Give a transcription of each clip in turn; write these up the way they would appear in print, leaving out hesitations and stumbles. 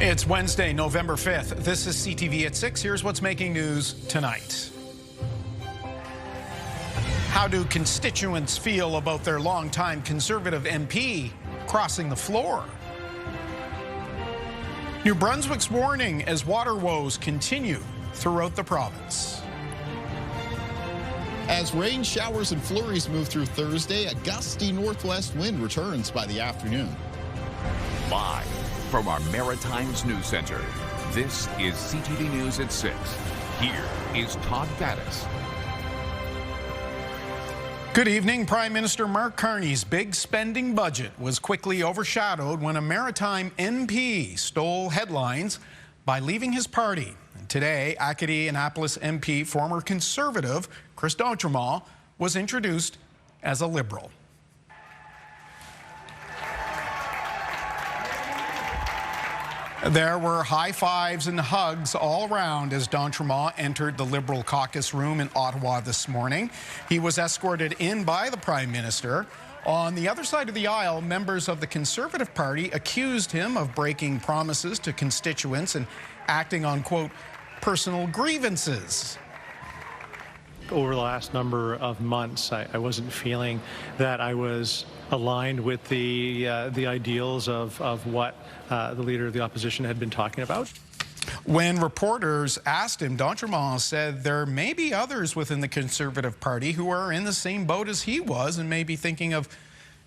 It's Wednesday, November 5th. This is CTV at 6. Here's what's making news tonight. How do constituents feel about their longtime Conservative MP crossing the floor? New Brunswick's warning as water woes continue throughout the province. As rain showers and flurries move through Thursday, a gusty northwest wind returns by the afternoon. Live from our Maritimes News Center, this is CTV News at 6. Here is Todd Faddis. Good evening. Prime Minister Mark Carney's big spending budget was quickly overshadowed when a Maritime MP stole headlines by leaving his party. And today, Acadie-Annapolis MP, former Conservative Chris D'Entremont, was introduced as a Liberal. There were high fives and hugs all around as D'Entremont entered the Liberal caucus room in Ottawa this morning. He was escorted in by the Prime Minister. On the other side of the aisle, members of the Conservative Party accused him of breaking promises to constituents and acting on, quote, personal grievances. Over the last number of months, I wasn't feeling that I was aligned with the ideals of what the leader of the opposition had been talking about. When reporters asked him, D'Entremont said there may be others within the Conservative Party who are in the same boat as he was and may be thinking of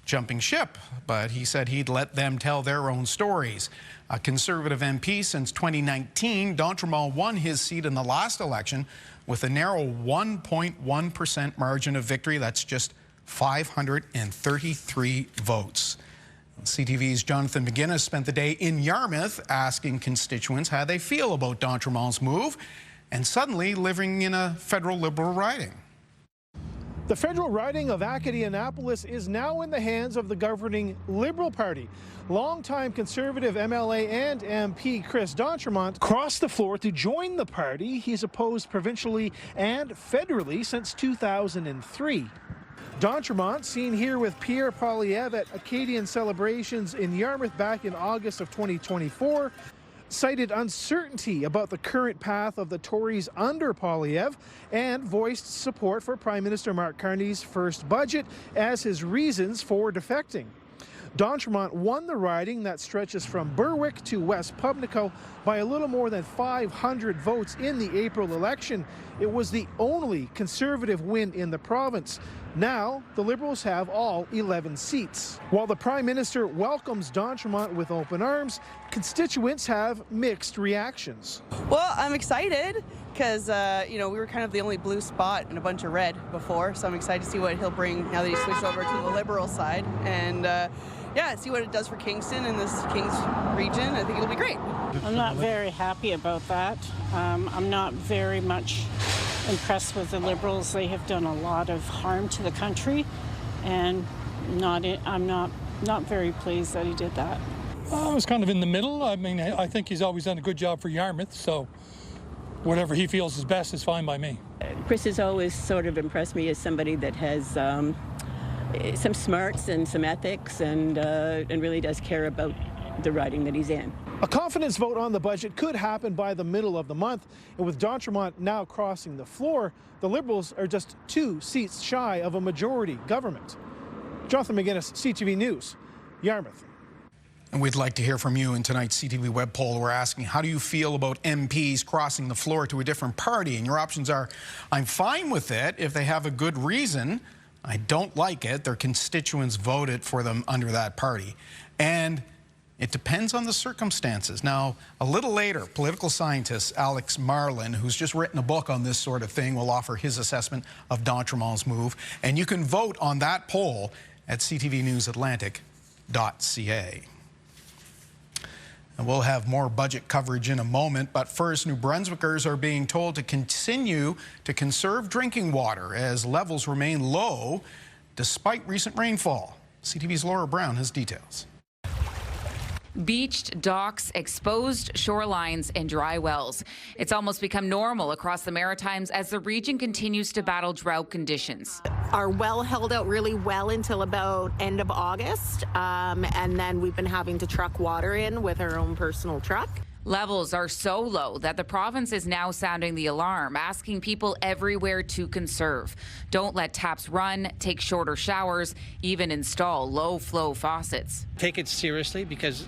jumping ship, but he said he'd let them tell their own stories. A Conservative MP since 2019, D'Entremont won his seat in the last election with a narrow 1.1% margin of victory. That's just 533 votes. CTV's Jonathan McGuinness spent the day in Yarmouth asking constituents how they feel about D'Entremont's move and suddenly living in a federal Liberal riding. The federal riding of Acadie-Annapolis is now in the hands of the governing Liberal Party. Longtime Conservative MLA and MP Chris D'Entremont crossed the floor to join the party. He's opposed provincially and federally since 2003. D'Entremont, seen here with Pierre Poilievre at Acadian celebrations in Yarmouth back in August of 2024, cited uncertainty about the current path of the Tories under Poilievre and voiced support for Prime Minister Mark Carney's first budget as his reasons for defecting. D'Entremont won the riding that stretches from Berwick to West Pubnico by a little more than 500 votes in the April election. It was the only Conservative win in the province. Now, the Liberals have all 11 seats. While the Prime Minister welcomes D'Entremont with open arms, constituents have mixed reactions. Well, I'm excited because, we were kind of the only blue spot and a bunch of red before, so I'm excited to see what he'll bring now that he's switched over to the Liberal side. And, see what it does for Kingston and this Kings region. I think it'll be great. I'm not very happy about that. I'm not very much impressed with the Liberals. They have done a lot of harm to the country, and I'm not very pleased that he did that. I was kind of in the middle. I mean, I think he's always done a good job for Yarmouth, so whatever he feels is best is fine by me. Chris has always sort of impressed me as somebody that has some smarts and some ethics and really does care about the riding that he's in. A confidence vote on the budget could happen by the middle of the month, and with D'Entremont now crossing the floor, the Liberals are just 2 seats shy of a majority government. Jonathan McGuinness, CTV News, Yarmouth. And we'd like to hear from you in tonight's CTV web poll. We're asking, how do you feel about MPs crossing the floor to a different party? And your options are, I'm fine with it if they have a good reason. I don't like it. Their constituents voted for them under that party. And it depends on the circumstances. Now, a little later, political scientist Alex Marlin, who's just written a book on this sort of thing, will offer his assessment of D'Entremont's move. And you can vote on that poll at ctvnewsatlantic.ca. And we'll have more budget coverage in a moment, but first, New Brunswickers are being told to continue to conserve drinking water as levels remain low despite recent rainfall. CTV's Laura Brown has details. Beached docks, exposed shorelines, and dry wells. It's almost become normal across the Maritimes as the region continues to battle drought conditions. Our well held out really well until about end of August, and then we've been having to truck water in with our own personal truck. Levels are so low that the province is now sounding the alarm, asking people everywhere to conserve. Don't let taps run, take shorter showers, even install low-flow faucets. Take it seriously, because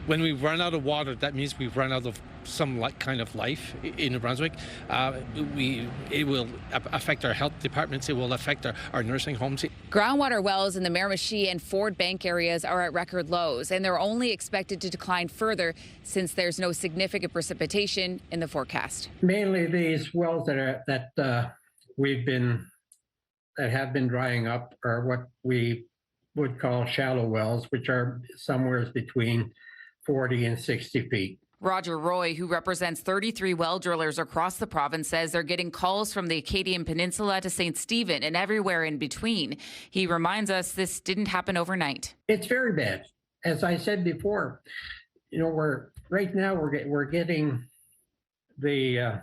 when we run out of water, that means we've run out of some kind of life in New Brunswick. It will affect our health departments. It will affect our nursing homes. Groundwater wells in the Miramichi and Ford Bank areas are at record lows, and they're only expected to decline further since there's no significant precipitation in the forecast. Mainly these wells that have been drying up are what we would call shallow wells, which are somewhere between 40 and 60 feet. Roger Roy, who represents 33 well drillers across the province, says they're getting calls from the Acadian Peninsula to St. Stephen and everywhere in between. He reminds us this didn't happen overnight. It's very bad. As I said before, we're getting the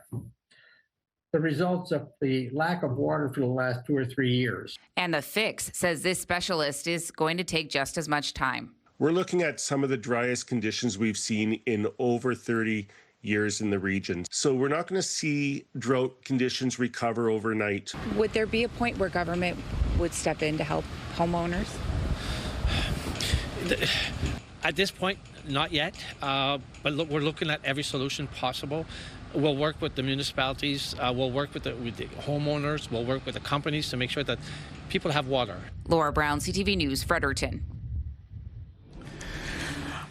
results of the lack of water for the last 2 or 3 years. And the fix, says this specialist, is going to take just as much time. We're looking at some of the driest conditions we've seen in over 30 years in the region. So we're not going to see drought conditions recover overnight. Would there be a point where government would step in to help homeowners? At this point, not yet. But look, we're looking at every solution possible. We'll work with the municipalities. We'll work with the homeowners. We'll work with the companies to make sure that people have water. Laura Brown, CTV News, Fredericton.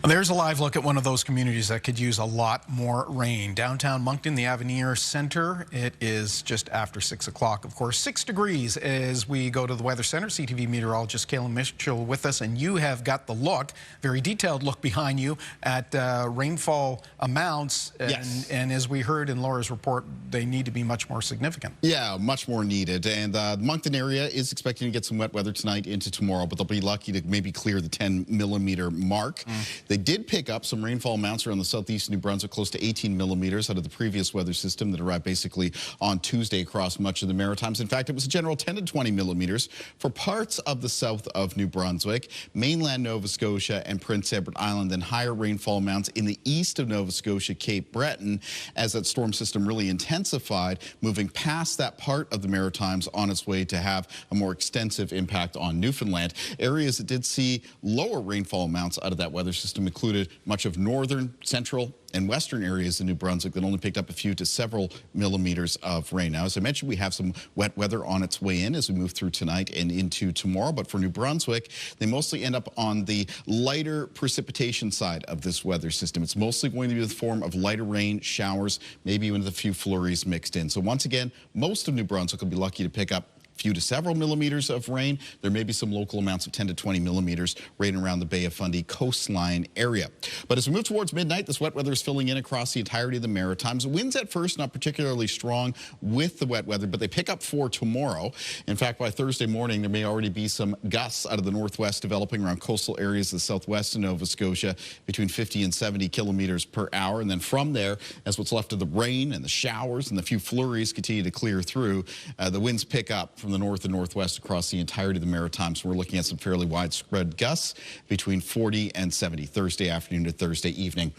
There's a live look at one of those communities that could use a lot more rain. Downtown Moncton, the Avenir Centre. It is just after 6 o'clock, of course. 6 degrees as we go to the Weather Centre. CTV meteorologist Kaylin Mitchell with us, and you have got the look, very detailed look behind you at rainfall amounts. Yes. And as we heard in Laura's report, they need to be much more significant. Yeah, much more needed. And the Moncton area is expecting to get some wet weather tonight into tomorrow, but they'll be lucky to maybe clear the 10-millimeter mark. They did pick up some rainfall amounts around the southeast New Brunswick, close to 18 millimeters out of the previous weather system that arrived basically on Tuesday across much of the Maritimes. In fact, it was a general 10 to 20 millimeters for parts of the south of New Brunswick, mainland Nova Scotia and Prince Edward Island, and higher rainfall amounts in the east of Nova Scotia, Cape Breton, as that storm system really intensified, moving past that part of the Maritimes on its way to have a more extensive impact on Newfoundland. Areas that did see lower rainfall amounts out of that weather system included much of northern, central, and western areas in New Brunswick that only picked up a few to several millimeters of rain. Now, as I mentioned, we have some wet weather on its way in as we move through tonight and into tomorrow. But for New Brunswick, they mostly end up on the lighter precipitation side of this weather system. It's mostly going to be the form of lighter rain, showers, maybe even with a few flurries mixed in. So once again, most of New Brunswick will be lucky to pick up few to several millimeters of rain. There may be some local amounts of 10 to 20 millimeters right around the Bay of Fundy coastline area. But as we move towards midnight, this wet weather is filling in across the entirety of the Maritimes. Winds at first not particularly strong with the wet weather, but they pick up for tomorrow. In fact, by Thursday morning, there may already be some gusts out of the northwest developing around coastal areas of the southwest of Nova Scotia between 50 and 70 kilometers per hour. And then from there, as what's left of the rain and the showers and the few flurries continue to clear through, the winds pick up from the north and northwest across the entirety of the Maritimes. We're looking at some fairly widespread gusts between 40 and 70 Thursday afternoon to Thursday evening.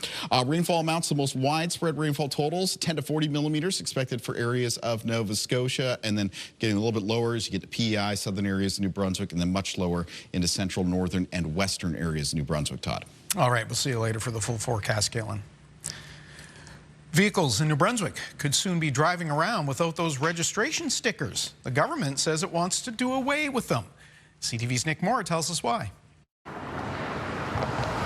Rainfall amounts, the most widespread rainfall totals, 10 to 40 millimeters expected for areas of Nova Scotia, and then getting a little bit lower as you get to PEI, southern areas of New Brunswick, and then much lower into central, northern, and western areas of New Brunswick. Todd. All right, we'll see you later for the full forecast, Kaylin. Vehicles in New Brunswick could soon be driving around without those registration stickers. The government says it wants to do away with them. CTV's Nick Moore tells us why.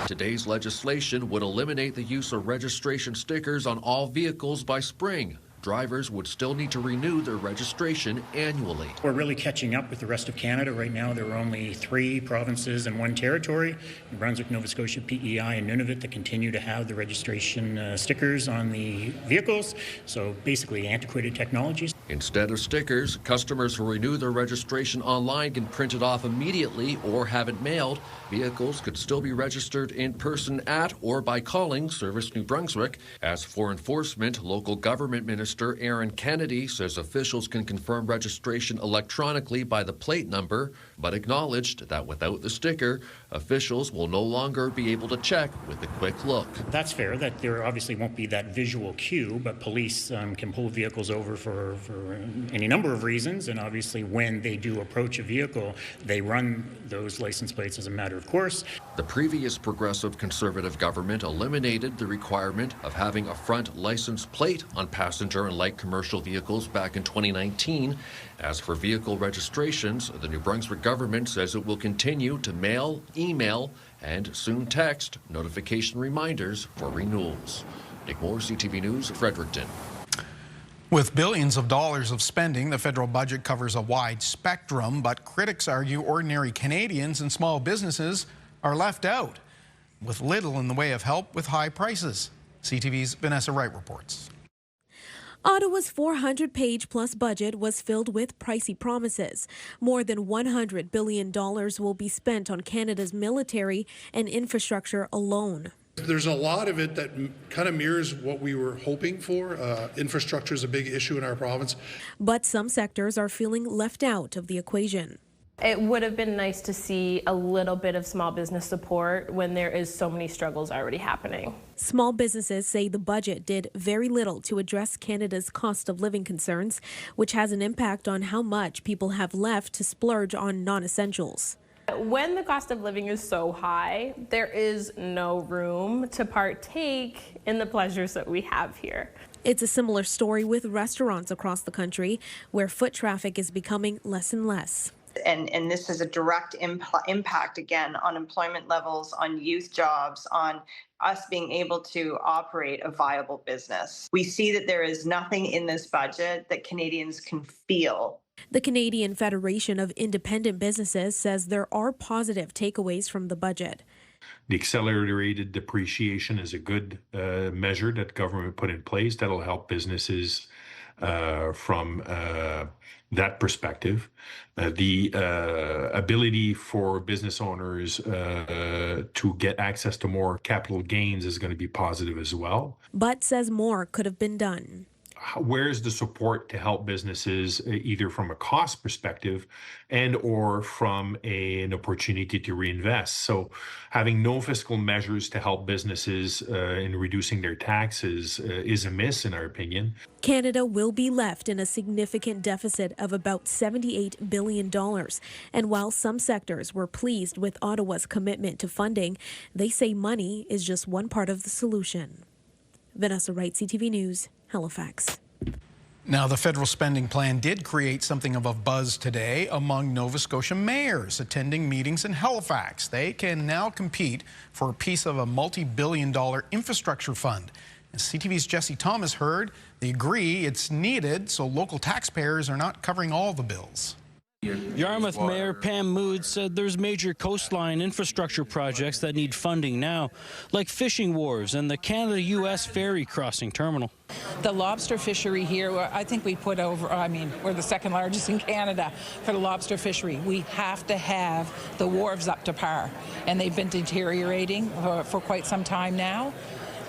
Today's legislation would eliminate the use of registration stickers on all vehicles by spring. drivers would still need to renew their registration annually. We're really catching up with the rest of Canada. Right now, there are only 3 provinces and 1 territory, New Brunswick, Nova Scotia, PEI, and Nunavut, that continue to have the registration stickers on the vehicles. So basically antiquated technologies. Instead of stickers, customers who renew their registration online can print it off immediately or have it mailed. Vehicles could still be registered in person at or by calling Service New Brunswick. As for enforcement, local government minister Aaron Kennedy says officials can confirm registration electronically by the plate number, but acknowledged that without the sticker, officials will no longer be able to check with a quick look. That's fair, that there obviously won't be that visual cue, but police can pull vehicles over for any number of reasons, and obviously when they do approach a vehicle, they run those license plates as a matter of course. The previous Progressive Conservative government eliminated the requirement of having a front license plate on passenger and light commercial vehicles back in 2019. As for vehicle registrations, the New Brunswick government says it will continue to mail, email, and soon text notification reminders for renewals. Nick Moore, CTV News, Fredericton. With billions of dollars of spending, the federal budget covers a wide spectrum, but critics argue ordinary Canadians and small businesses are left out, with little in the way of help with high prices. CTV's Vanessa Wright reports. Ottawa's 400-page-plus budget was filled with pricey promises. More than $100 billion will be spent on Canada's military and infrastructure alone. There's a lot of it that kind of mirrors what we were hoping for. Infrastructure is a big issue in our province. But some sectors are feeling left out of the equation. It would have been nice to see a little bit of small business support when there is so many struggles already happening. Small businesses say the budget did very little to address Canada's cost of living concerns, which has an impact on how much people have left to splurge on non-essentials. When the cost of living is so high, there is no room to partake in the pleasures that we have here. It's a similar story with restaurants across the country, where foot traffic is becoming less and less. And this is a direct impact, again, on employment levels, on youth jobs, on us being able to operate a viable business. We see that there is nothing in this budget that Canadians can feel. The Canadian Federation of Independent Businesses says there are positive takeaways from the budget. The accelerated depreciation is a good measure that government put in place that'll help businesses from that perspective. The ability for business owners to get access to more capital gains is going to be positive as well. But says more could have been done. Where's the support to help businesses, either from a cost perspective and or from an opportunity to reinvest? So having no fiscal measures to help businesses in reducing their taxes is amiss, in our opinion. Canada will be left in a significant deficit of about $78 billion. And while some sectors were pleased with Ottawa's commitment to funding, they say money is just one part of the solution. Vanessa Wright, CTV News, Halifax. Now, the federal spending plan did create something of a buzz today among Nova Scotia mayors attending meetings in Halifax. They can now compete for a piece of a multi-billion-dollar infrastructure fund. As CTV's Jesse Thomas heard, they agree it's needed so local taxpayers are not covering all the bills. Yarmouth Mayor Pam Mood said there's major coastline infrastructure projects that need funding now, like fishing wharves and the Canada-U.S. ferry crossing terminal. The lobster fishery here, I think we put over, we're the second largest in Canada for the lobster fishery. We have to have the wharves up to par, and they've been deteriorating for quite some time now.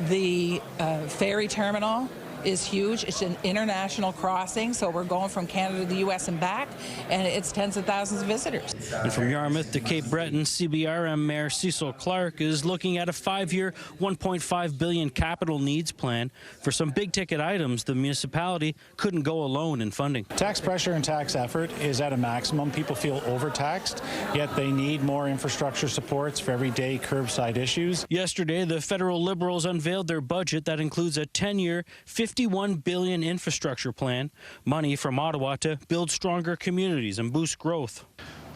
The ferry terminal is huge. It's an international crossing, so we're going from Canada to the U.S. and back, and it's tens of thousands of visitors. And from Yarmouth to Cape Breton, CBRM Mayor Cecil Clark is looking at a 5-year, $1.5 billion capital needs plan for some big-ticket items the municipality couldn't go alone in funding. Tax pressure and tax effort is at a maximum. People feel overtaxed, yet they need more infrastructure supports for everyday curbside issues. Yesterday, the federal Liberals unveiled their budget that includes a 10-year, $51 billion infrastructure plan, money from Ottawa to build stronger communities and boost growth.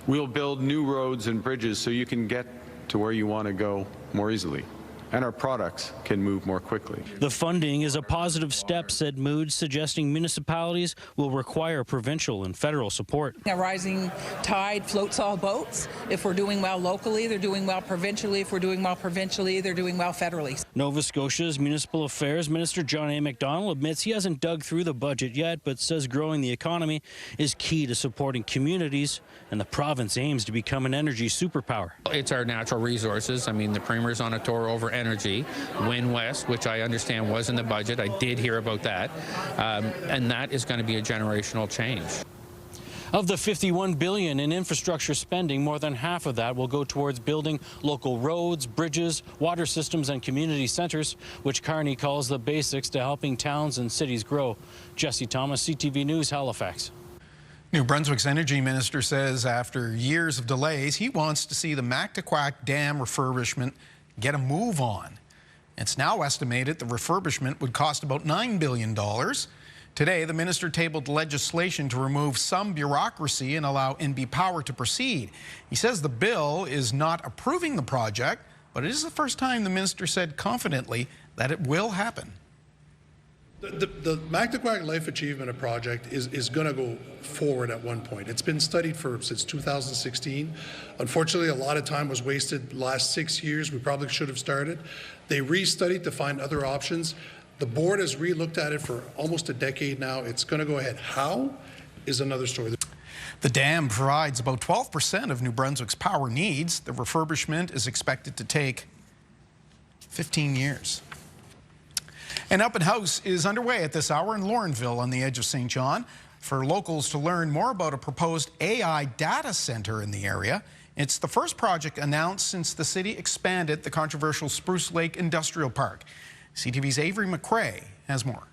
We'll build new roads and bridges so you can get to where you want to go more easily. and our products can move more quickly. The funding is a positive step, said Mood, suggesting municipalities will require provincial and federal support. A rising tide floats all boats. If we're doing well locally, they're doing well provincially. If we're doing well provincially, they're doing well federally. Nova Scotia's Municipal Affairs Minister John A. MacDonald admits he hasn't dug through the budget yet, but says growing the economy is key to supporting communities, and the province aims to become an energy superpower. It's our natural resources. I mean, the Premier's on a tour over energy. Wind West, which I understand was in the budget. I did hear about that. And that is going to be a generational change. Of the $51 billion in infrastructure spending, more than half of that will go towards building local roads, bridges, water systems, and community centers, which Carney calls the basics to helping towns and cities grow. Jesse Thomas, CTV News, Halifax. New Brunswick's energy minister says after years of delays, he wants to see the Mactaquac Dam refurbishment get a move on. It's now estimated the refurbishment would cost about $9 billion. Today, the minister tabled legislation to remove some bureaucracy and allow NB Power to proceed. He says the bill is not approving the project, but it is the first time the minister said confidently that it will happen. The Mactaquac Life Achievement Project is going to go forward at one point. It's been studied since 2016. Unfortunately, a lot of time was wasted the last 6 years. We probably should have started. They re-studied to find other options. The board has re-looked at it for almost a decade now. It's going to go ahead. How is another story. The dam provides about 12% of New Brunswick's power needs. The refurbishment is expected to take 15 years. An open house is underway at this hour in Lorneville on the edge of St. John for locals to learn more about a proposed AI data center in the area. It's the first project announced since the city expanded the controversial Spruce Lake Industrial Park. CTV's Avery McCrae has more.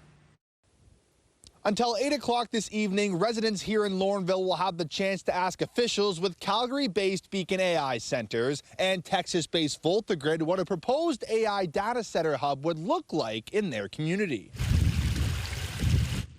Until 8 o'clock this evening, residents here in Lorneville will have the chance to ask officials with Calgary-based Beacon AI Centers and Texas-based VoltaGrid what a proposed AI data center hub would look like in their community.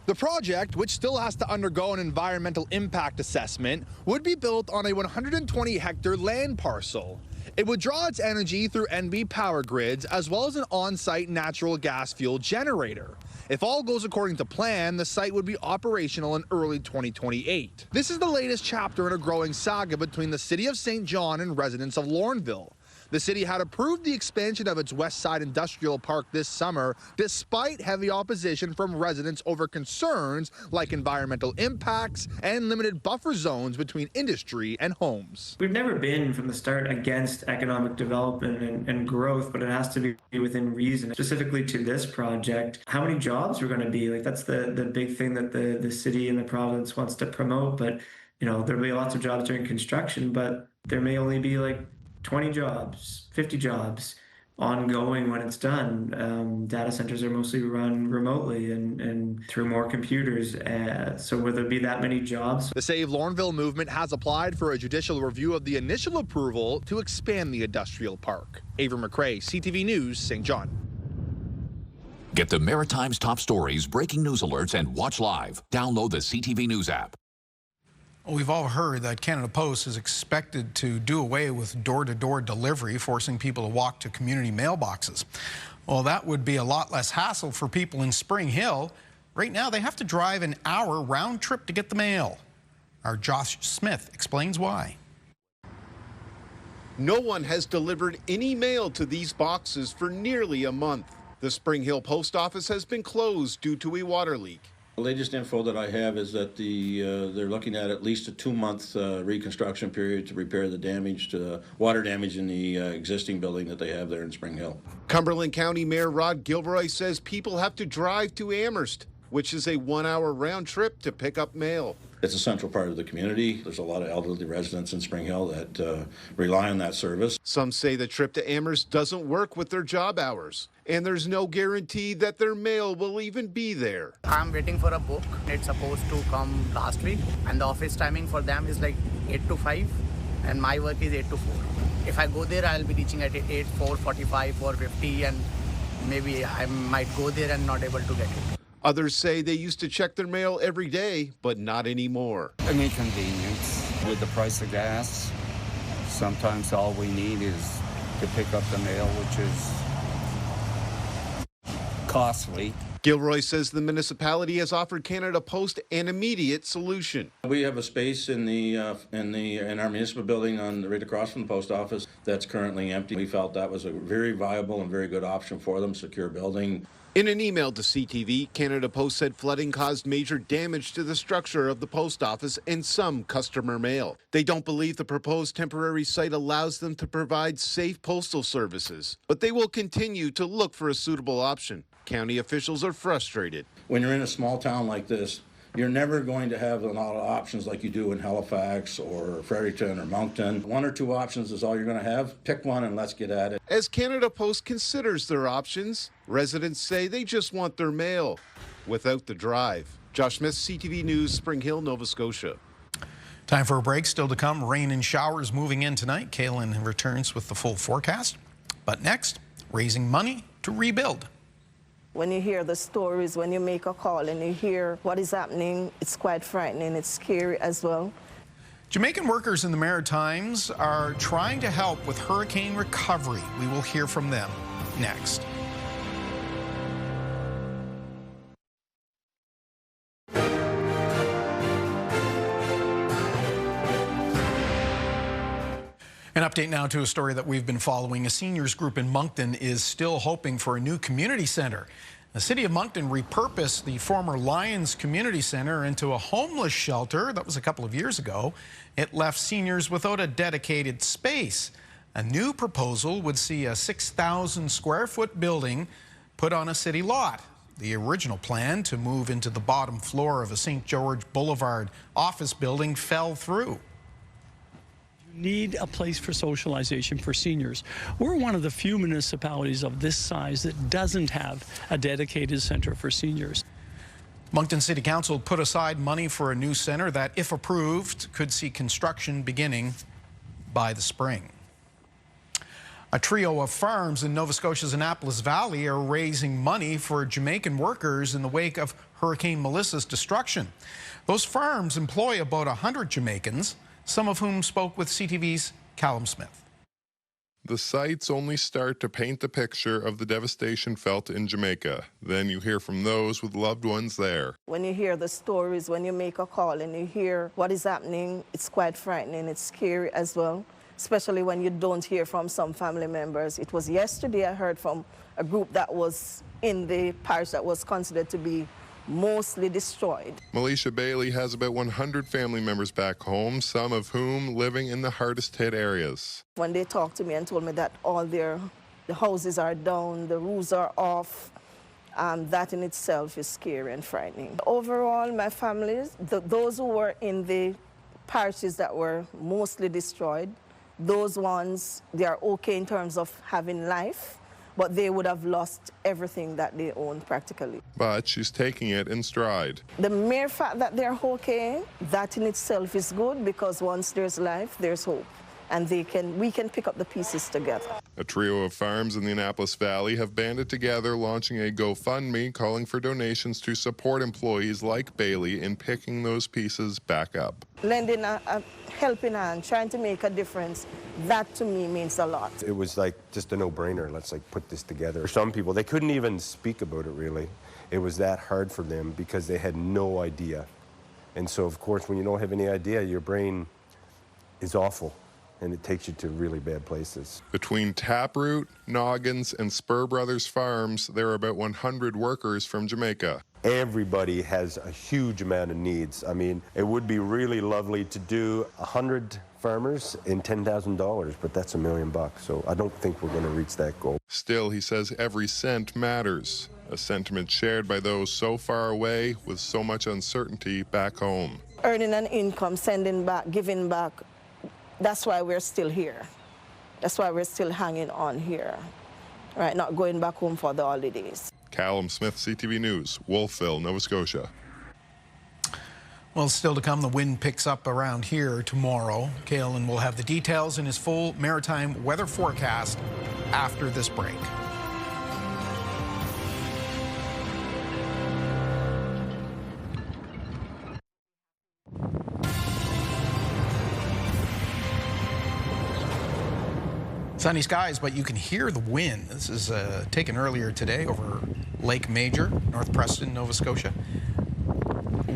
The project, which still has to undergo an environmental impact assessment, would be built on a 120-hectare land parcel. It would draw its energy through NB power grids as well as an on-site natural gas fuel generator. If all goes according to plan, the site would be operational in early 2028. This is the latest chapter in a growing saga between the City of St. John and residents of Lorneville. The city had approved the expansion of its West Side Industrial Park this summer, despite heavy opposition from residents over concerns like environmental impacts and limited buffer zones between industry and homes. We've never been from the start against economic development and growth, but it has to be within reason. Specifically to this project, how many jobs we're going to be, like that's the big thing that the city and the province wants to promote. But there'll be lots of jobs during construction, but there may only be like 20 jobs, 50 jobs ongoing when it's done. Data centers are mostly run remotely and through more computers. So will there be that many jobs? The Save Lorneville movement has applied for a judicial review of the initial approval to expand the industrial park. Avery McCrae, CTV News, St. John. Get the Maritime's top stories, breaking news alerts, and watch live. Download the CTV News app. We've all heard that Canada Post is expected to do away with door-to-door delivery, forcing people to walk to community mailboxes. Well, that would be a lot less hassle for people in Springhill. Right now, they have to drive an hour round trip to get the mail. Our Josh Smith explains why. No one has delivered any mail to these boxes for nearly a month. The Springhill post office has been closed due to a water leak. The latest info that I have is that they're looking at least a 2-month reconstruction period to repair the damage to water damage in the existing building that they have there in Springhill. Cumberland County Mayor Rod Gilroy says people have to drive to Amherst, which is a 1-hour round trip to pick up mail. It's a central part of the community. There's a lot of elderly residents in Springhill that rely on that service. Some say the trip to Amherst doesn't work with their job hours, and there's no guarantee that their mail will even be there. I'm waiting for a book. It's supposed to come last week, and the office timing for them is like 8 to 5, and my work is 8 to 4. If I go there, I'll be reaching at 8, 4:45, 4:50, and maybe I might go there and not able to get it. Others say they used to check their mail every day, but not anymore. An inconvenience with the price of gas. Sometimes all we need is to pick up the mail, which is costly. Gilroy says the municipality has offered Canada Post an immediate solution. We have a space in our municipal building right across from the post office that's currently empty. We felt that was a very viable and very good option for them, secure building. In an email to CTV, Canada Post said flooding caused major damage to the structure of the post office and some customer mail. They don't believe the proposed temporary site allows them to provide safe postal services, but they will continue to look for a suitable option. County officials are frustrated. When you're in a small town like this, you're never going to have a lot of options like you do in Halifax or Fredericton or Moncton. One or two options is all you're going to have. Pick one and let's get at it. As Canada Post considers their options, residents say they just want their mail without the drive. Josh Smith, CTV News, Springhill, Nova Scotia. Time for a break. Still to come, rain and showers moving in tonight. Kaylin returns with the full forecast. But next, raising money to rebuild. When you hear the stories, when you make a call and you hear what is happening, it's quite frightening. It's scary as well. Jamaican workers in the Maritimes are trying to help with hurricane recovery. We will hear from them next. An update now to a story that we've been following. A seniors group in Moncton is still hoping for a new community center. The city of Moncton repurposed the former Lions Community Center into a homeless shelter. That was a couple of years ago. It left seniors without a dedicated space. A new proposal would see a 6,000 square foot building put on a city lot. The original plan to move into the bottom floor of a St. George Boulevard office building fell through. Need a place for socialization for seniors. We're one of the few municipalities of this size that doesn't have a dedicated center for seniors. Moncton City Council put aside money for a new center that, if approved, could see construction beginning by the spring. A trio of farms in Nova Scotia's Annapolis Valley are raising money for Jamaican workers in the wake of Hurricane Melissa's destruction. Those farms employ about 100 Jamaicans, some of whom spoke with CTV's Callum Smith. The sites only start to paint the picture of the devastation felt in Jamaica. Then you hear from those with loved ones there. When you hear the stories, when you make a call and you hear what is happening, it's quite frightening. It's scary as well, especially when you don't hear from some family members. It was yesterday I heard from a group that was in the parish that was considered to be mostly destroyed. Militia Bailey has about 100 family members back home, some of whom living in the hardest hit areas. When they talked to me and told me that all the houses are down, the roofs are off, that in itself is scary and frightening. Overall, my families, those who were in the parishes that were mostly destroyed, those ones, they are okay in terms of having life, but they would have lost everything that they owned practically. But she's taking it in stride. The mere fact that they're okay, that in itself is good, because once there's life, there's hope. And we can pick up the pieces together. A trio of farms in the Annapolis Valley have banded together, launching a GoFundMe calling for donations to support employees like Bailey in picking those pieces back up. Lending a helping hand, trying to make a difference, that to me means a lot. It was like just a no-brainer. Let's put this together. For some people, they couldn't even speak about it really. It was that hard for them because they had no idea. And so, of course, when you don't have any idea, your brain is awful. And it takes you to really bad places. Between Taproot, Noggins, and Spur Brothers Farms, there are about 100 workers from Jamaica. Everybody has a huge amount of needs. I mean, it would be really lovely to do 100 farmers in $10,000, but that's $1 million. So I don't think we're going to reach that goal. Still, he says every cent matters, a sentiment shared by those so far away with so much uncertainty back home. Earning an income, sending back, giving back, that's why we're still here. That's why we're still hanging on here, right? Not going back home for the holidays. Callum Smith, CTV News, Wolfville, Nova Scotia. Well, still to come, the wind picks up around here tomorrow. Kaylin will have the details in his full maritime weather forecast after this break. Sunny skies, but you can hear the wind. This is taken earlier today over Lake Major, North Preston, Nova Scotia.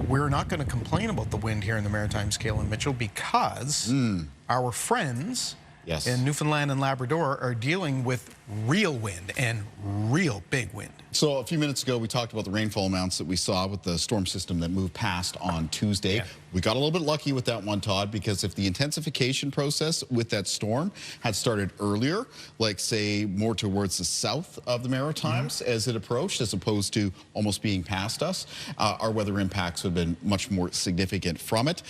We're not going to complain about the wind here in the Maritime Scale in Mitchell because our friends in Newfoundland and Labrador are dealing with real wind and real big wind. So a few minutes ago, we talked about the rainfall amounts that we saw with the storm system that moved past on Tuesday. Yeah. We got a little bit lucky with that one, Todd, because if the intensification process with that storm had started earlier, like say more towards the south of the Maritimes as it approached, as opposed to almost being past us, our weather impacts would have been much more significant from it,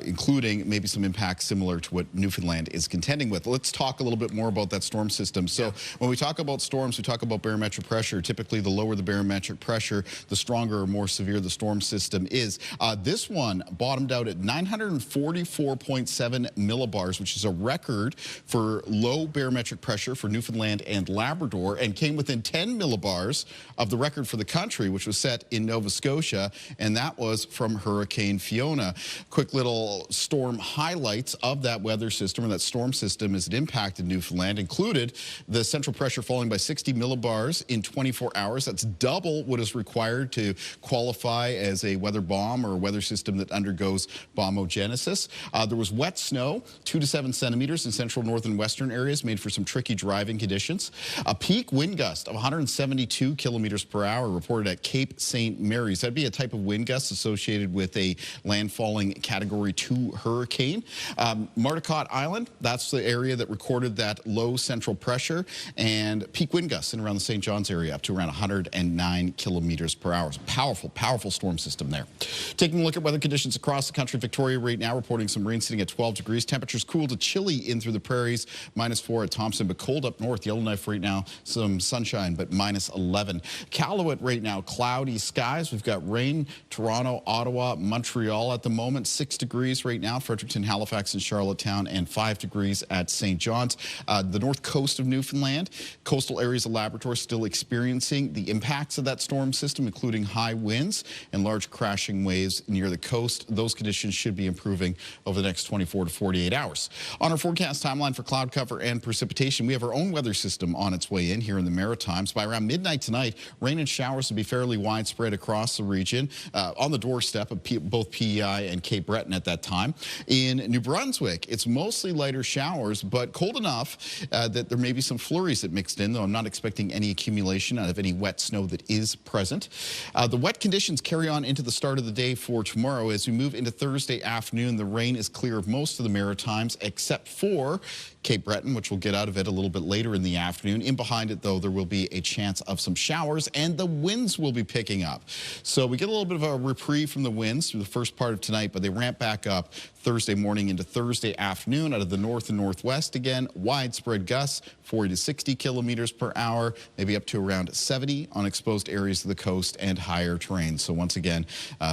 including maybe some impacts similar to what Newfoundland is contending with. Let's talk a little bit more about that storm system. So when we talk about storms, we talk about barometric pressure. Typically, the lower the barometric pressure, the stronger or more severe the storm system is. This one bottomed out at 944.7 millibars, which is a record for low barometric pressure for Newfoundland and Labrador, and came within 10 millibars of the record for the country, which was set in Nova Scotia, and that was from Hurricane Fiona. Quick little storm highlights of that weather system, or that storm system as it impacted Newfoundland, included the central pressure falling by 60 millibars in 24 hours. That's double what is required to qualify as a weather bomb or a weather system that undergoes bombogenesis. There was wet snow, 2 to 7 centimeters in central, north, and western areas, made for some tricky driving conditions. A peak wind gust of 172 kilometers per hour reported at Cape St. Mary's. That'd be a type of wind gust associated with a landfalling Category 2 hurricane. Mactaquac Island, that's the area that recorded that low central pressure, and peak wind gusts in around the St. John's area up to around 109 kilometers per hour. Powerful, powerful storm system there. Taking a look at weather conditions across the country, Victoria right now reporting some rain sitting at 12 degrees. Temperatures cool to chilly in through the prairies, -4 at Thompson, but cold up north. Yellowknife right now, some sunshine, but -11. Iqaluit right now, cloudy skies. We've got rain, Toronto, Ottawa, Montreal at the moment, 6 degrees right now. Fredericton, Halifax, and Charlottetown, and 5 degrees at St. John's. The north coast of Newfoundland, coastal areas of Labrador still experiencing the impacts of that storm system, including high winds and large crashing waves near the coast. Those conditions should be improving over the next 24 to 48 hours. On our forecast timeline for cloud cover and precipitation, we have our own weather system on its way in here in the Maritimes. By around midnight tonight, rain and showers will be fairly widespread across the region, on the doorstep of both PEI and Cape Breton at that time. In New Brunswick, it's mostly lighter showers, but cold enough that there may be some flurries that mixed in, though I'm not expecting any accumulation out of any wet snow that is present. The wet conditions carry on into the start of the day for tomorrow. As we move into Thursday afternoon, the rain is clear of most of the Maritimes except for Cape Breton, which will get out of it a little bit later in the afternoon. In behind it, though, there will be a chance of some showers, and the winds will be picking up. So we get a little bit of a reprieve from the winds through the first part of tonight, but they ramp back up Thursday morning into Thursday afternoon out of the north and northwest again. Widespread gusts, 40 to 60 kilometers per hour, maybe up to around 70 on exposed areas of the coast and higher terrain. So once again,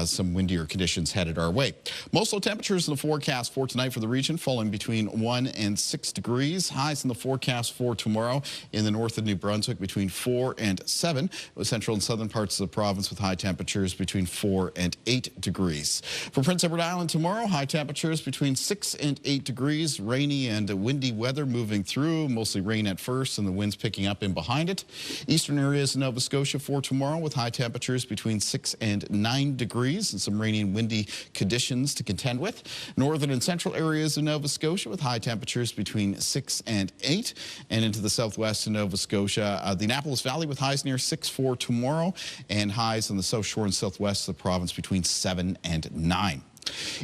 some windier conditions headed our way. Most low temperatures in the forecast for tonight for the region, falling between 1 and 6 degrees. Highs in the forecast for tomorrow in the north of New Brunswick between 4 and 7. With central and southern parts of the province with high temperatures between 4 and 8 degrees. For Prince Edward Island tomorrow, high temperatures between 6 and 8 degrees. Rainy and windy weather moving through, mostly rain at first and the winds picking up in behind it. Eastern areas of Nova Scotia for tomorrow with high temperatures between 6 and 9 degrees and some rainy and windy conditions to contend with. Northern and central areas of Nova Scotia with high temperatures between 6 and 8, and into the southwest of Nova Scotia. The Annapolis Valley with highs near 6 for tomorrow, and highs on the south shore and southwest of the province between 7 and 9.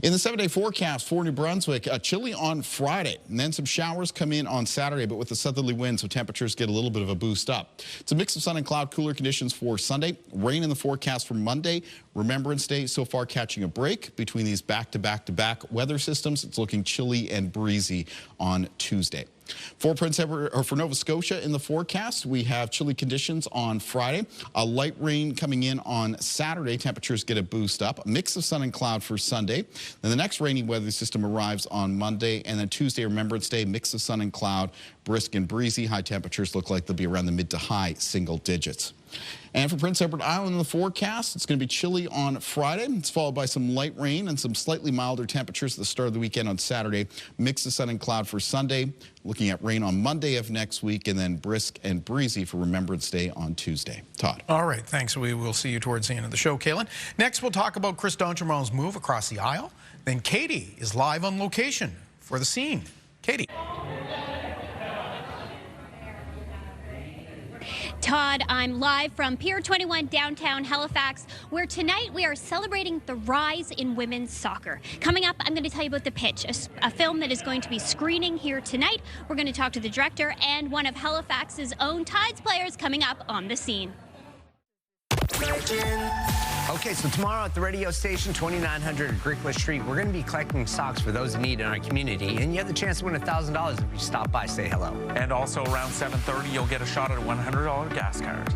In the 7-day forecast for New Brunswick, chilly on Friday, and then some showers come in on Saturday, but with the southerly winds, so temperatures get a little bit of a boost up. It's a mix of sun and cloud, cooler conditions for Sunday. Rain in the forecast for Monday. Remembrance Day so far catching a break between these back-to-back-to-back weather systems. It's looking chilly and breezy on Tuesday. For Prince Edward, or for Nova Scotia in the forecast, we have chilly conditions on Friday. A light rain coming in on Saturday. Temperatures get a boost up. A mix of sun and cloud for Sunday. Then the next rainy weather system arrives on Monday, and then Tuesday, Remembrance Day, mix of sun and cloud, brisk and breezy. High temperatures look like they'll be around the mid to high single digits. And for Prince Edward Island in the forecast, it's going to be chilly on Friday. It's followed by some light rain and some slightly milder temperatures at the start of the weekend on Saturday. Mix of sun and cloud for Sunday. Looking at rain on Monday of next week, and then brisk and breezy for Remembrance Day on Tuesday. Todd. All right, thanks. We will see you towards the end of the show, Kaylin. Next, we'll talk about Chris D'Entremont's move across the aisle. Then Katie is live on location for the scene. Katie. Todd, I'm live from Pier 21 downtown Halifax, where tonight we are celebrating the rise in women's soccer. Coming up, I'm going to tell you about The Pitch, a film that is going to be screening here tonight. We're going to talk to the director and one of Halifax's own Tides players coming up on the scene. Okay, so tomorrow at the radio station, 2900 Agricola Street, we're going to be collecting socks for those in need in our community, and you have the chance to win $1,000 if you stop by, say hello. And also around 7:30, you'll get a shot at a $100 gas card.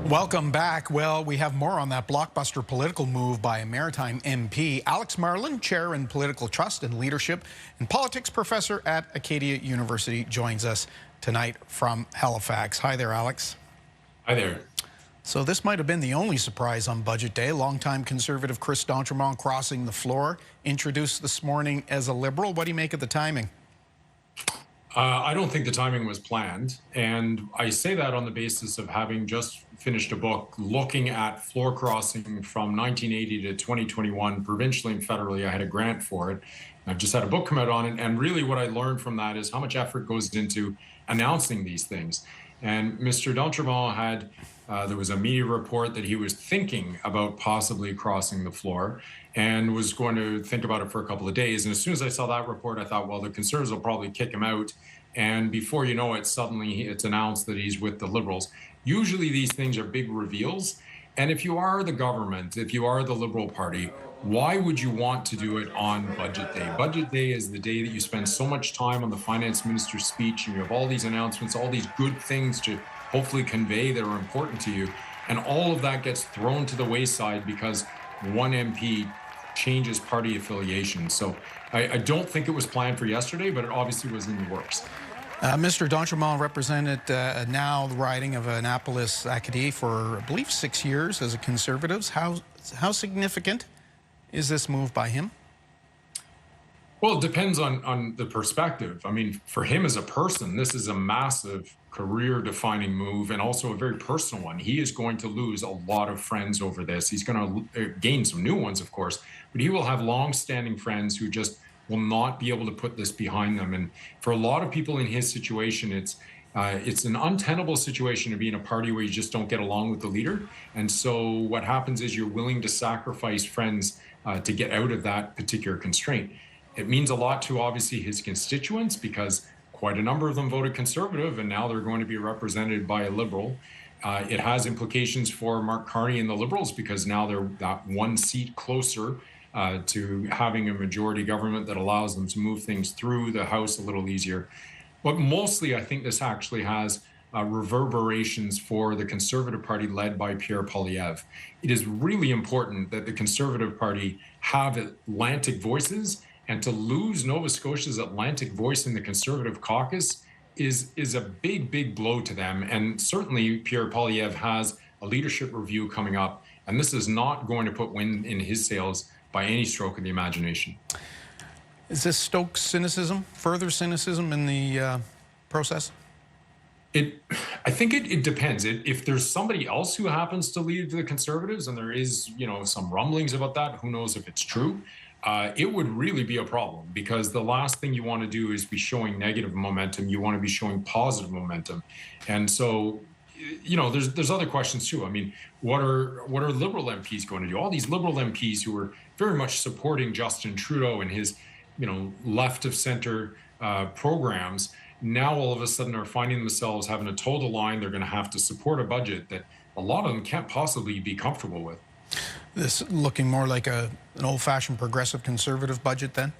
Welcome back. Well, we have more on that blockbuster political move by a Maritime MP. Alex Marlin, Chair in Political Trust and Leadership and Politics Professor at Acadia University, joins us tonight from Halifax. Hi there, Alex. Hi there. So this might have been the only surprise on Budget Day. Longtime Conservative Chris D'Entremont crossing the floor, introduced this morning as a Liberal. What do you make of the timing? I don't think the timing was planned, and I say that on the basis of having just finished a book looking at floor crossing from 1980 to 2021, provincially and federally. I had a grant for it. I've just had a book come out on it, and really what I learned from that is how much effort goes into announcing these things. And Mr. D'Entremont had, there was a media report that he was thinking about possibly crossing the floor and was going to think about it for a couple of days. And as soon as I saw that report, I thought, well, the Conservatives will probably kick him out. And before you know it, suddenly it's announced that he's with the Liberals. Usually these things are big reveals. And if you are the government, if you are the Liberal Party, why would you want to do it on Budget Day? Budget Day is the day that you spend so much time on the finance minister's speech, and you have all these announcements, all these good things to hopefully convey that are important to you. And all of that gets thrown to the wayside because one MP changes party affiliation. So I don't think it was planned for yesterday, but it obviously was in the works. Mr. D'Entremont represented now the riding of Annapolis-Acadie for, I believe, 6 years as a Conservative. How significant is this move by him? Well, it depends on the perspective. I mean, for him as a person, this is a massive career-defining move and also a very personal one. He is going to lose a lot of friends over this. He's going to gain some new ones, of course, but he will have long-standing friends who just will not be able to put this behind them. And for a lot of people in his situation, it's an untenable situation to be in a party where you just don't get along with the leader. And so what happens is you're willing to sacrifice friends to get out of that particular constraint. It means a lot to obviously his constituents because quite a number of them voted Conservative and now they're going to be represented by a Liberal. It has implications for Mark Carney and the Liberals because now they're that one seat closer to having a majority government that allows them to move things through the House a little easier. But mostly, I think this actually has reverberations for the Conservative Party led by Pierre Poilievre. It is really important that the Conservative Party have Atlantic voices, and to lose Nova Scotia's Atlantic voice in the Conservative caucus is a big, big blow to them. And certainly Pierre Poilievre has a leadership review coming up, and this is not going to put wind in his sails by any stroke of the imagination. Is this Stokes cynicism, further cynicism in the process? I think it depends. If there's somebody else who happens to lead the Conservatives, and there is, some rumblings about that, who knows if it's true, it would really be a problem because the last thing you want to do is be showing negative momentum. You want to be showing positive momentum. And so, there's other questions too. I mean, what are Liberal MPs going to do? All these Liberal MPs who are very much supporting Justin Trudeau and his, left of center programs, now all of a sudden are finding themselves having to toe the line. They're going to have to support a budget that a lot of them can't possibly be comfortable with. This looking more like an old-fashioned progressive Conservative budget then?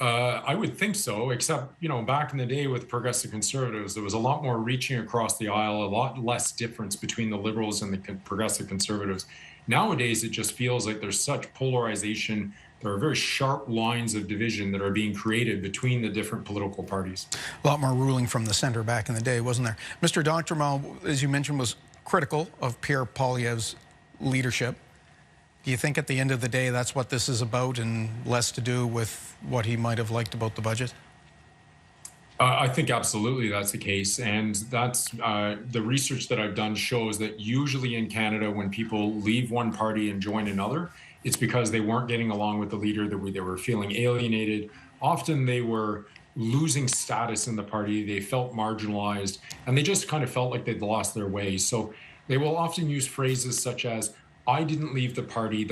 I would think so, except, back in the day with progressive Conservatives, there was a lot more reaching across the aisle, a lot less difference between the Liberals and the progressive Conservatives. Nowadays, it just feels like there's such polarization there are very sharp lines of division that are being created between the different political parties. A lot more ruling from the center back in the day, wasn't there? Mr. Doctorow, as you mentioned, was critical of Pierre Poilievre's leadership. Do you think at the end of the day that's what this is about and less to do with what he might have liked about the budget? I think absolutely that's the case. And that's the research that I've done shows that usually in Canada, when people leave one party and join another, it's because they weren't getting along with the leader, they were feeling alienated. Often they were losing status in the party, they felt marginalized, and they just kind of felt like they'd lost their way. So they will often use phrases such as, I didn't leave the party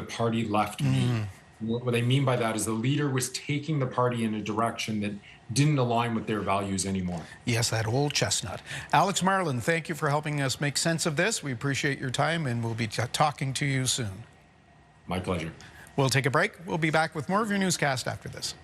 left me. What I mean by that is the leader was taking the party in a direction that didn't align with their values anymore. Yes, that old chestnut. Alex Marlin, thank you for helping us make sense of this. We appreciate your time, and we'll be talking to you soon. My pleasure. We'll take a break. We'll be back with more of your newscast after this.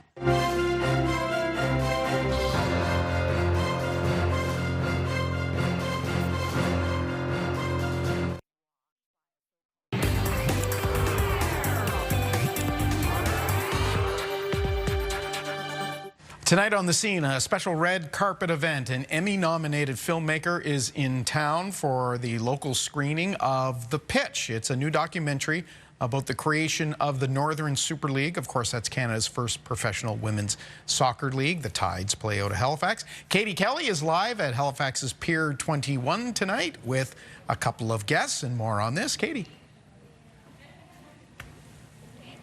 Tonight on The Scene, a special red carpet event. An Emmy-nominated filmmaker is in town for the local screening of The Pitch. It's a new documentary about the creation of the Northern Super League. Of course, that's Canada's first professional women's soccer league. The Tides play out of Halifax. Katie Kelly is live at Halifax's Pier 21 tonight with a couple of guests, and more on this. Katie.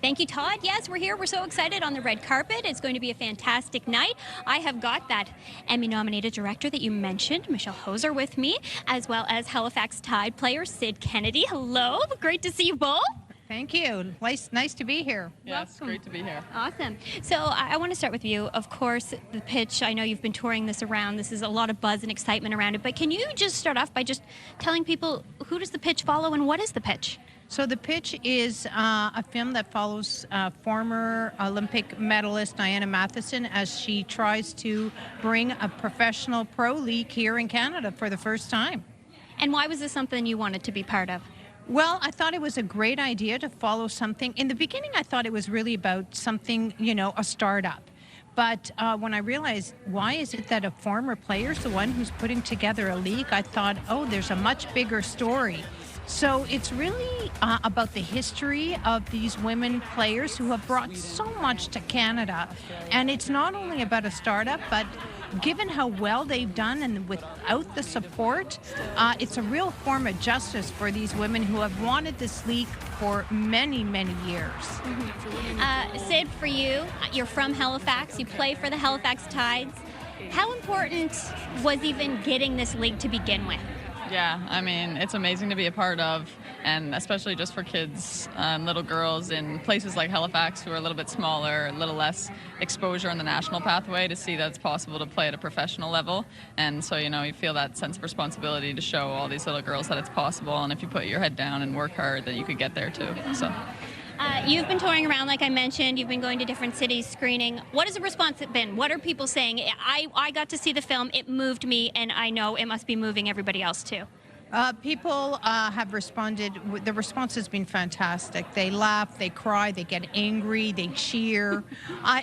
Thank you, Todd. Yes, we're here. We're so excited on the red carpet. It's going to be a fantastic night. I have got that Emmy-nominated director that you mentioned, Michelle Hoser, with me, as well as Halifax Tide player Sid Kennedy. Hello. Great to see you both. Thank you. Nice to be here. Yes, great to be here. Awesome. So I want to start with you. Of course, The Pitch, I know you've been touring this around. This is a lot of buzz and excitement around it. But can you just start off by just telling people, who does The Pitch follow and what is The Pitch? So The Pitch is a film that follows former Olympic medalist Diana Matheson as she tries to bring a professional pro league here in Canada for the first time. And why was this something you wanted to be part of? Well, I thought it was a great idea to follow something. In the beginning, I thought it was really about something, you know, a startup. But when I realized, why is it that a former player is the one who's putting together a league, I thought, oh, there's a much bigger story. So it's really about the history of these women players who have brought so much to Canada. And it's not only about a startup, but given how well they've done and without the support, it's a real form of justice for these women who have wanted this league for many, many years. Sid, for you, you're from Halifax. You play for the Halifax Tides. How important was even getting this league to begin with? Yeah, I mean, it's amazing to be a part of, and especially just for kids and little girls in places like Halifax who are a little bit smaller, a little less exposure on the national pathway, to see that it's possible to play at a professional level. And so, you know, you feel that sense of responsibility to show all these little girls that it's possible, and if you put your head down and work hard, that you could get there too. So. You've been touring around, like I mentioned. You've been going to different cities screening. What has the response been? What are people saying? I got to see the film. It moved me, and I know it must be moving everybody else too. People have responded. The response has been fantastic. They laugh, they cry, they get angry, they cheer.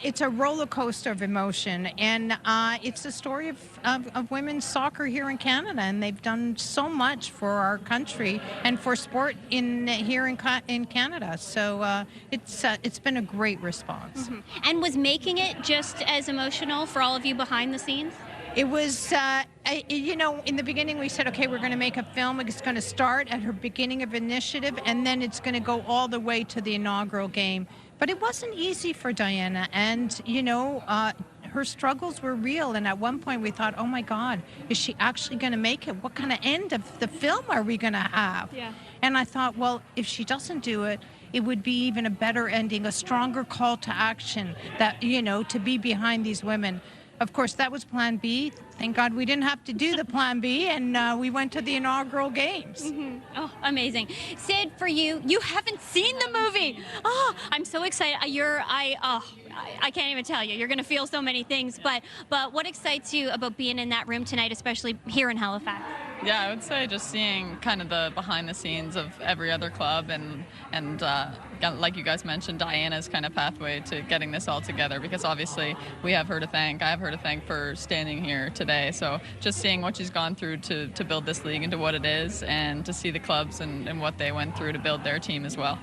It's a roller coaster of emotion, and it's the story of women's soccer here in Canada, and they've done so much for our country and for sport here in Canada. So it's been a great response. Mm-hmm. And was making it just as emotional for all of you behind the scenes? It was, you know, in the beginning we said, okay, we're going to make a film. It's going to start at her beginning of initiative, and then it's going to go all the way to the inaugural game. But it wasn't easy for Diana, and, you know, her struggles were real. And at one point we thought, oh my God, is she actually going to make it? What kind of end of the film are we going to have? Yeah. And I thought, well, if she doesn't do it, it would be even a better ending, a stronger call to action that, you know, to be behind these women. Of course, that was Plan B. Thank God we didn't have to do the Plan B, and we went to the inaugural games. Mm-hmm. Oh, amazing. Sid, for you, you haven't seen the movie. Oh, I'm so excited. I can't even tell you. You're going to feel so many things. But what excites you about being in that room tonight, especially here in Halifax? Yeah, I would say just seeing kind of the behind the scenes of every other club and like you guys mentioned, Diana's kind of pathway to getting this all together, because obviously we have her to thank. I have her to thank for standing here today. So just seeing what she's gone through to build this league into what it is, and to see the clubs and what they went through to build their team as well.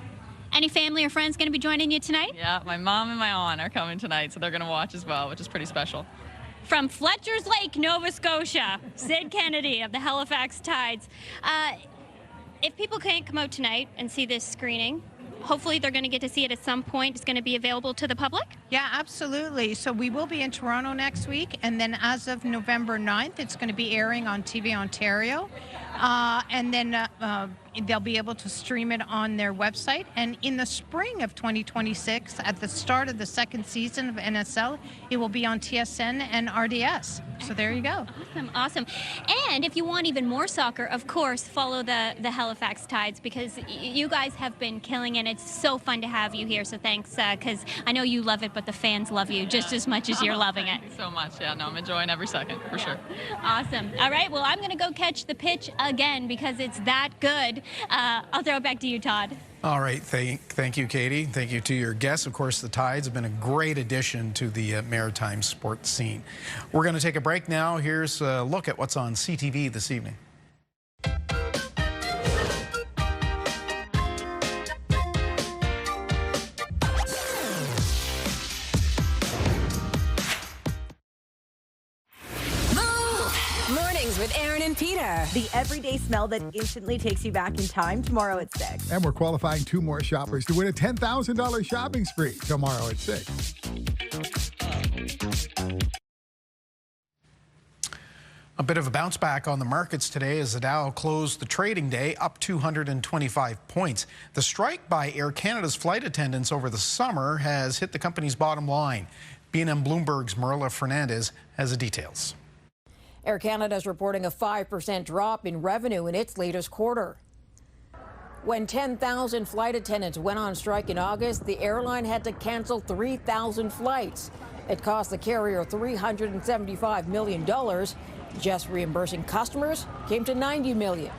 Any family or friends going to be joining you tonight? Yeah, my mom and my aunt are coming tonight, so they're going to watch as well, which is pretty special. From Fletcher's Lake, Nova Scotia, Sid Kennedy of the Halifax Tides. If people can't come out tonight and see this screening, hopefully they're going to get to see it at some point. It's going to be available to the public? Yeah, absolutely. So we will be in Toronto next week, and then as of November 9th, it's going to be airing on TV Ontario. And then they'll be able to stream it on their website. And in the spring of 2026, at the start of the second season of NSL, it will be on TSN and RDS. So there you go. Awesome. And if you want even more soccer, of course, follow the Halifax Tides, because you guys have been killing it. It's so fun to have you here. So thanks, because I know you love it, but the fans love you just as much as you're loving it. Thank you so much. Yeah, no, I'm enjoying every second, for sure. Awesome. All right, well, I'm going to go catch the pitch again because it's that good. I'll throw it back to you, Todd. All right. Thank you, Katie. Thank you to your guests. Of course, the Tides have been a great addition to the maritime sports scene. We're going to take a break now. Here's a look at what's on CTV this evening. With Aaron and Peter. The everyday smell that instantly takes you back in time, tomorrow at 6. And we're qualifying 2 more shoppers to win a $10,000 shopping spree tomorrow at 6. A bit of a bounce back on the markets today as the Dow closed the trading day up 225 points. The strike by Air Canada's flight attendants over the summer has hit the company's bottom line. B&M Bloomberg's Marilla Fernandez has the details. Air Canada is reporting a 5% drop in revenue in its latest quarter. When 10,000 flight attendants went on strike in August, the airline had to cancel 3,000 flights. It cost the carrier $375 million. Just reimbursing customers came to $90 million.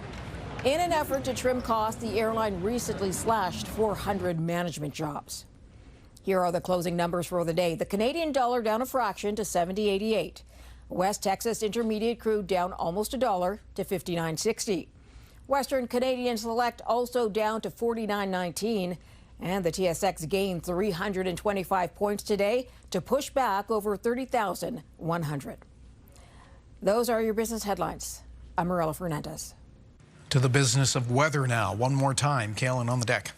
In an effort to trim costs, the airline recently slashed 400 management jobs. Here are the closing numbers for the day. The Canadian dollar down a fraction to 70.88. West Texas Intermediate crude down almost $1 to 59.60. Western Canadian Select also down to 49.19. And the TSX gained 325 points today to push back over 30,100. Those are your business headlines. I'm Marilla Fernandez. To the business of weather now. One more time, Kalen on the deck.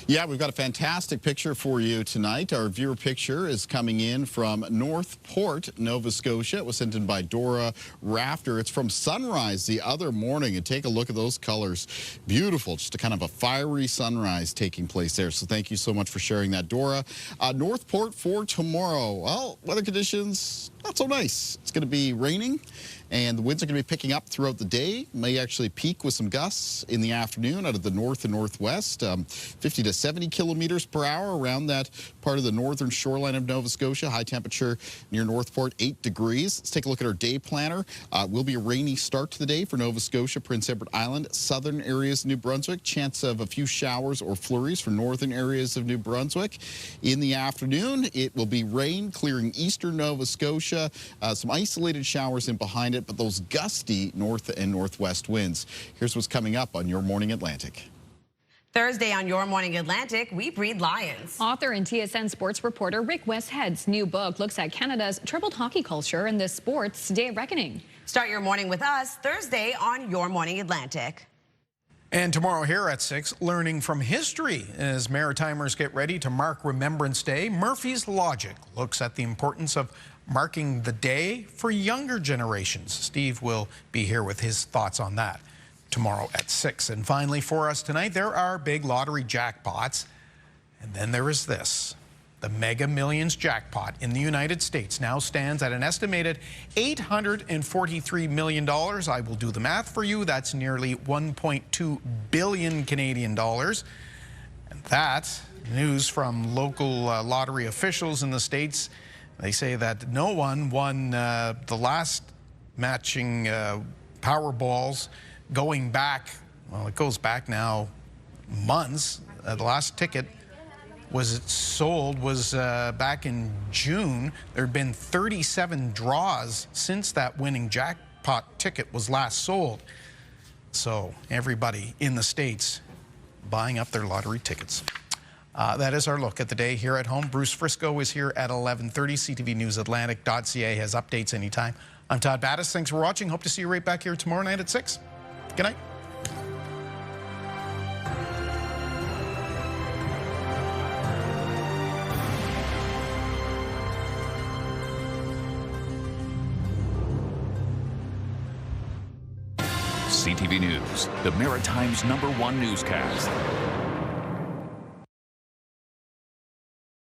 Yeah, we've got a fantastic picture for you tonight. Our viewer picture is coming in from Northport, Nova Scotia. It was sent in by Dora Rafter. It's from sunrise the other morning, and take a look at those colors. Beautiful, just a kind of a fiery sunrise taking place there. So thank you so much for sharing that, Dora. Northport for tomorrow. Well, weather conditions, not so nice. It's going to be raining, and the winds are going to be picking up throughout the day. May actually peak with some gusts in the afternoon out of the north and northwest, 50 to 70 kilometers per hour around that part of the northern shoreline of Nova Scotia. High temperature near Northport, 8 degrees. Let's take a look at our day planner. Will be a rainy start to the day for Nova Scotia, Prince Edward Island, southern areas of New Brunswick. Chance of a few showers or flurries for northern areas of New Brunswick. In the afternoon, it will be rain clearing eastern Nova Scotia. Some isolated showers in behind it, but those gusty north and northwest winds. Here's what's coming up on Your Morning Atlantic. Thursday on Your Morning Atlantic, we breed lions. Author and TSN sports reporter Rick Westhead's new book looks at Canada's troubled hockey culture and the sport's day of reckoning. Start your morning with us Thursday on Your Morning Atlantic. And tomorrow here at 6, learning from history. As Maritimers get ready to mark Remembrance Day, Murphy's Logic looks at the importance of marking the day for younger generations. Steve will be here with his thoughts on that tomorrow at 6. And finally for us tonight, there are big lottery jackpots. And then there is this. The Mega Millions jackpot in the United States now stands at an estimated $843 million. I will do the math for you. That's nearly 1.2 billion Canadian dollars. And that news from local lottery officials in the States. They say that no one won the last matching Powerballs going back, well, it goes back now months. The last ticket was sold was back in June. There had been 37 draws since that winning jackpot ticket was last sold. So everybody in the States buying up their lottery tickets. That is our look at the day here at home. Bruce Frisco is here at 11:30. CTV News Atlantic.ca has updates anytime. I'm Todd Battis. Thanks for watching. Hope to see you right back here tomorrow night at 6. Good night. CTV News, the Maritime's #1 newscast.